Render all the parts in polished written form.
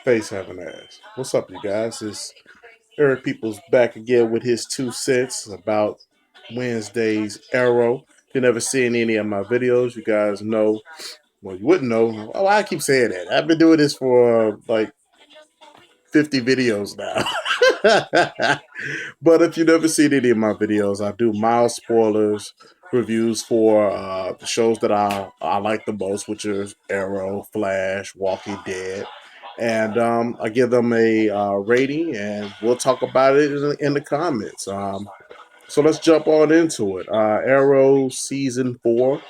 Face having ass. What's up, you guys? It's Eric Peoples back again with his 2 cents about Wednesday's Arrow. If you never seen any of my videos, you guys know. Well, you wouldn't know. Oh, I keep saying that. I've been doing this for like 50 videos now. But if you never seen any of my videos, I do mild spoilers reviews for the shows that I like the most, which is Arrow, Flash, Walking Dead. And I give them a rating, and we'll talk about it in the comments. So let's jump on into it. Arrow season 4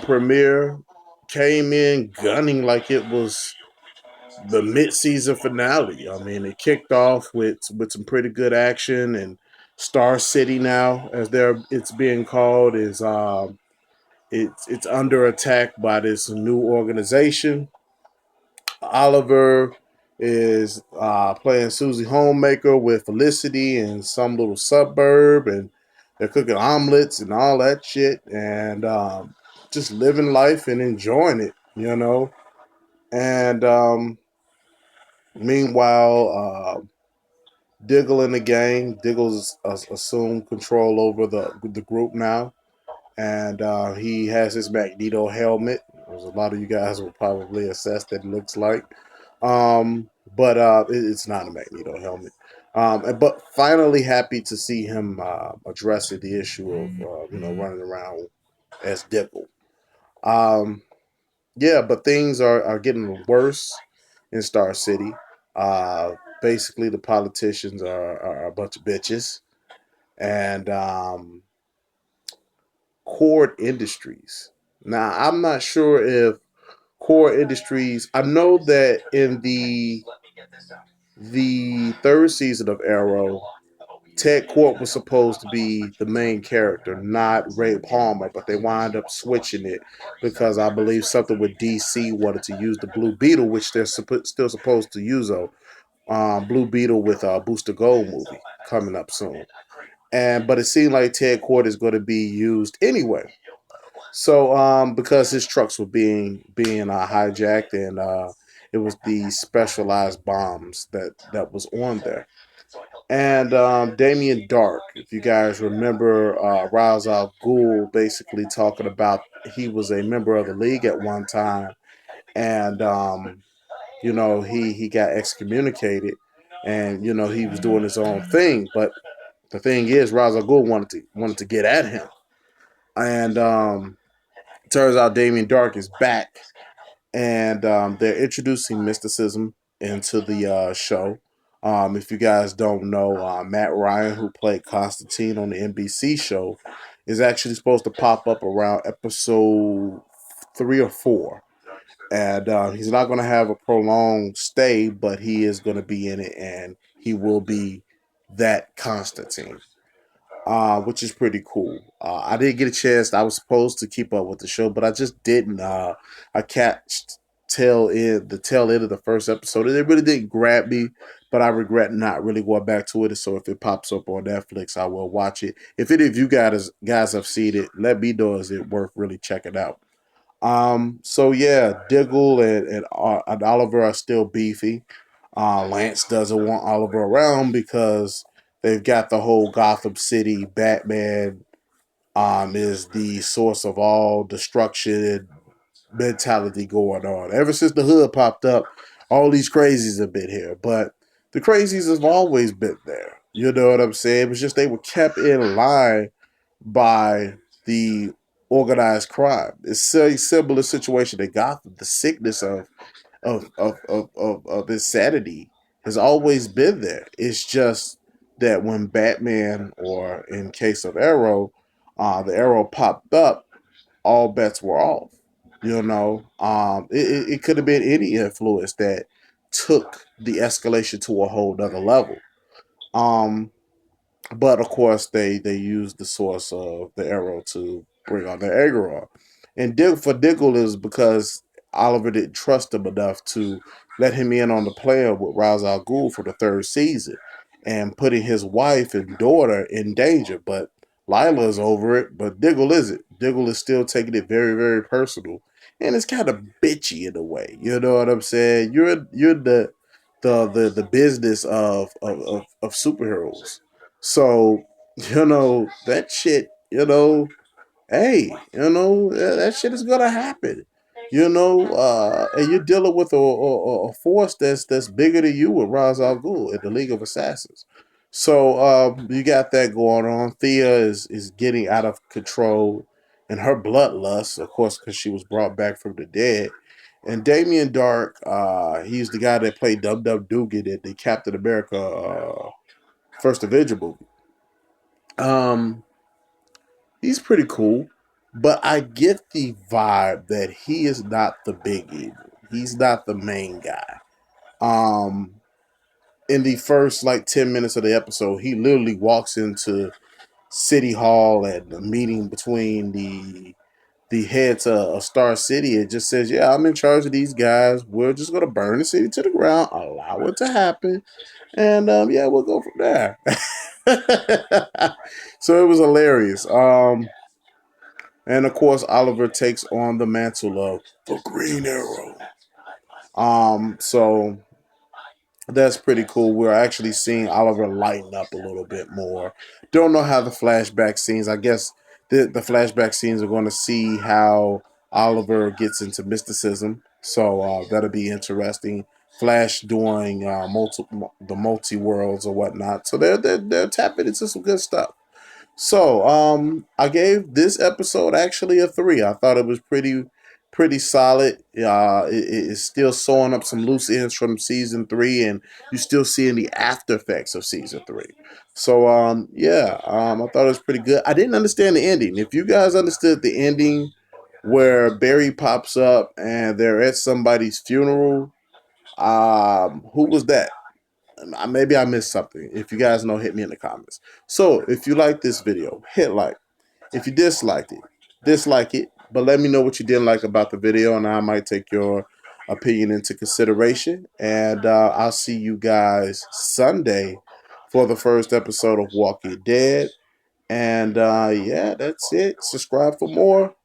premiere came in gunning like it was the mid-season finale. I mean, it kicked off with some pretty good action, and Star City now, as it's being called, is it's under attack by this new organization. Oliver is playing Susie Homemaker with Felicity in some little suburb, and they're cooking omelets and all that shit, and just living life and enjoying it, you know. And meanwhile, Diggle in the gang. Diggle's assumed control over the group now, and he has his Magneto helmet. There's a lot of you guys will probably assess that it looks like, but it's not a Magneto helmet. But finally, happy to see him addressing the issue of running around as Diggle. Um, yeah, but things are getting worse in Star City. Uh, Basically, the politicians are a bunch of bitches, and Cord Industries. Now, I'm not sure if Core Industries. I know that in the third season of Arrow, Ted Court was supposed to be the main character, not Ray Palmer, but they wind up switching it because I believe something with DC wanted to use the Blue Beetle, which they're still supposed to use. Blue Beetle with a Booster Gold movie coming up soon, but it seemed like Ted Court is going to be used anyway. So, because his trucks were being hijacked, and it was the specialized bombs that was on there. And Damien Dark, if you guys remember, Ra's al Ghul basically talking about he was a member of the League at one time, and he got excommunicated, and he was doing his own thing. But the thing is, Ra's al Ghul wanted to get at him, and turns out Damien Dark is back, and they're introducing mysticism into the show. If you guys don't know, Matt Ryan, who played Constantine on the NBC show, is actually supposed to pop up around episode 3 or 4. And he's not going to have a prolonged stay, but he is going to be in it, and he will be that Constantine, which is pretty cool. I didn't get a chance. I was supposed to keep up with the show, but I just didn't. I catched the tail end of the first episode, and it really didn't grab me. But I regret not really going back to it. So if it pops up on Netflix, I will watch it. If any of you guys have seen it, let me know. Is it worth really checking out? So yeah, Diggle and Oliver are still beefy. Lance doesn't want Oliver around because they've got the whole Gotham City Batman is the source of all destruction mentality going on. Ever since the hood popped up, all these crazies have been here, but the crazies have always been there. You know what I'm saying? It was just they were kept in line by the organized crime. It's a similar situation they got. The sickness of insanity has always been there. It's just that when Batman, or in case of Arrow, the Arrow popped up, all bets were off. It could have been any influence that took the escalation to a whole nother level. Um, but of course, they used the source of the Arrow to bring on their anger on. And for Diggle is because Oliver didn't trust him enough to let him in on the plan with Ra's al Ghul for the third season, and putting his wife and daughter in danger. But Lila's over it, but Diggle isn't. Diggle is still taking it very, very personal, and it's kind of bitchy in a way. You know what I'm saying? You're the the business of superheroes. So that shit. Hey, that shit is gonna happen. And you're dealing with a force that's bigger than you with Ra's al Ghul in the League of Assassins. So you got that going on. Thea is getting out of control, and her bloodlust, of course, because she was brought back from the dead. And Damien Dark, he's the guy that played Dum Dum Dugan in the Captain America First Avenger movie. Um, he's pretty cool, but I get the vibe that he is not the big evil. He's not the main guy. Um, in the first like 10 minutes of the episode, he literally walks into City Hall and a meeting between the heads of Star City. It just says, "Yeah, I'm in charge of these guys. We're just gonna burn the city to the ground, allow it to happen, and yeah, we'll go from there." So it was hilarious. And of course, Oliver takes on the mantle of the Green Arrow. So that's pretty cool. We're actually seeing Oliver lighten up a little bit more. Don't know how the flashback scenes. I guess the flashback scenes are going to see how Oliver gets into mysticism. So that'll be interesting. Flash doing the multi worlds or whatnot. So they're tapping into some good stuff. So, I gave this episode actually a 3. I thought it was pretty solid. It's still sewing up some loose ends from season 3, and you're still seeing the after effects of season 3. So, yeah, I thought it was pretty good. I didn't understand the ending. If you guys understood the ending where Barry pops up and they're at somebody's funeral, who was that? Maybe I missed something. If you guys know, hit me in the comments. So if you like this video, hit like. If you disliked it, dislike it. But let me know what you didn't like about the video, and I might take your opinion into consideration. And I'll see you guys Sunday for the first episode of Walking Dead. And yeah, that's it. Subscribe for more.